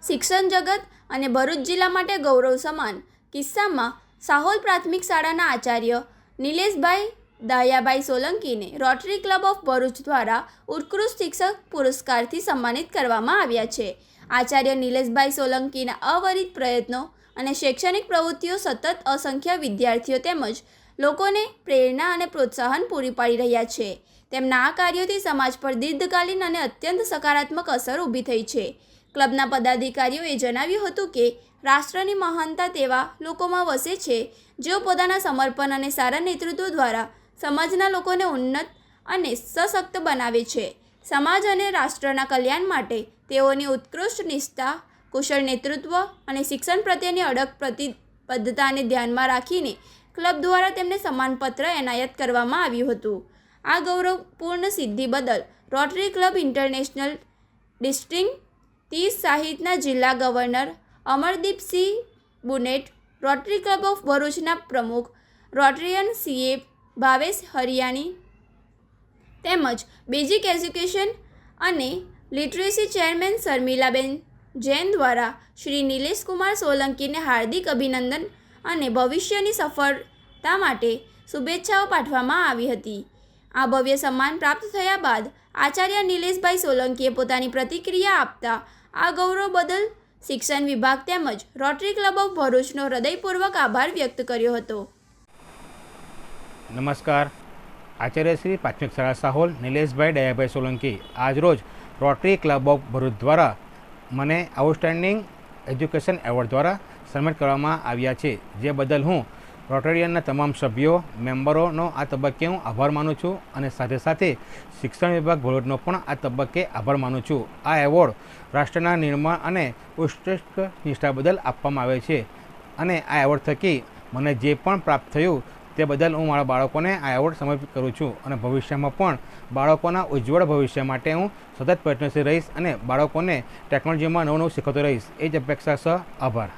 શિક્ષણ જગત અને ભરૂચ જિલ્લા માટે ગૌરવ સમાન કિસ્સામાં સાહોલ પ્રાથમિક શાળાના આચાર્ય નિલેશભાઈ Dayabhai સોલંકીને rotary club of Bharuch દ્વારા ઉત્કૃષ્ટ શિક્ષક પુરસ્કારથી સન્માનિત કરવામાં આવ્યા છે. આચાર્ય નિલેશભાઈ સોલંકીના અવિરત પ્રયત્નો અને શૈક્ષણિક પ્રવૃત્તિઓ સતત અસંખ્ય વિદ્યાર્થીઓ તેમજ લોકોને પ્રેરણા અને પ્રોત્સાહન પૂરી પાડી રહ્યા છે. તેમના આ કાર્યોથી સમાજ પર દીર્ઘકાલીન અને અત્યંત સકારાત્મક અસર ઊભી થઈ છે. ક્લબના પદાધિકારીઓએ જણાવ્યું હતું કે રાષ્ટ્રની મહાનતા તેવા લોકોમાં વસે છે જેઓ પોતાના સમર્પણ અને સારા નેતૃત્વ દ્વારા સમાજના લોકોને ઉન્નત અને સશક્ત બનાવે છે. સમાજ અને રાષ્ટ્રના કલ્યાણ માટે તેઓની ઉત્કૃષ્ટ નિષ્ઠા, કુશળ નેતૃત્વ અને શિક્ષણ પ્રત્યેની અડગ પ્રતિબદ્ધતાને ધ્યાનમાં રાખીને ક્લબ દ્વારા તેમને સન્માનપત્ર એનાયત કરવામાં આવ્યું હતું. આ ગૌરવપૂર્ણ સિદ્ધિ બદલ રોટરી ક્લબ ઇન્ટરનેશનલ ડિસ્ટ્રિક્ટ 30 સહિતના જિલ્લા ગવર્નર અમરદીપસિંહ બુનેટ, રોટરી ક્લબ ઓફ ભરૂચના પ્રમુખ રોટરીયન CA ભાવેશ હરિયાણી તેમજ બેઝિક એજ્યુકેશન અને લિટરેસી ચેરમેન શર્મિલાબેન જૈન દ્વારા શ્રી નિલેશકુમાર સોલંકીને હાર્દિક અભિનંદન અને ભવિષ્યની સફળતા માટે શુભેચ્છાઓ પાઠવવામાં આવી હતી. આ ભવ્ય સન્માન પ્રાપ્ત થયા બાદ આચાર્ય નિલેશભાઈ સોલંકીએ પોતાની પ્રતિક્રિયા આપતા આ ગૌરવ બદલ શિક્ષણ વિભાગ તેમજ રોટરી ક્લબ ઓફ ભરૂચનો હૃદયપૂર્વક આભાર વ્યક્ત કર્યો હતો. નમસ્કાર. આચાર્ય શ્રી પ્રાથમિક શાળા સાહોલ નિલેશભાઈ દયાભાઈ સોલંકી આજરોજ રોટરી ક્લબ ઓફ ભરૂચ દ્વારા મને આઉટસ્ટેન્ડિંગ એજ્યુકેશન એવોર્ડ દ્વારા સન્માનિત કરવામાં આવ્યા છે, જે બદલ હું રોટરીયનના તમામ સભ્યો મેમ્બરોનો આ તબક્કે હું આભાર માનું છું અને સાથે સાથે શિક્ષણ વિભાગ ભરૂચનો પણ આ તબક્કે આભાર માનું છું. આ એવોર્ડ રાષ્ટ્રના નિર્માણ અને ઉત્કૃષ્ટ નિષ્ઠા બદલ આપવામાં આવે છે અને આ એવોર્ડ થકી મને જે પણ પ્રાપ્ત થયું તે બદલ હું મારા બાળકોને આ એવોર્ડ સમર્પિત કરું છું અને ભવિષ્યમાં પણ બાળકોના ઉજ્જવળ ભવિષ્ય માટે હું સતત પ્રયત્નશીલ રહીશ અને બાળકોને ટેકનોલોજીમાં નવું શીખવતો રહીશ. એ જ અપેક્ષા સહ આભાર.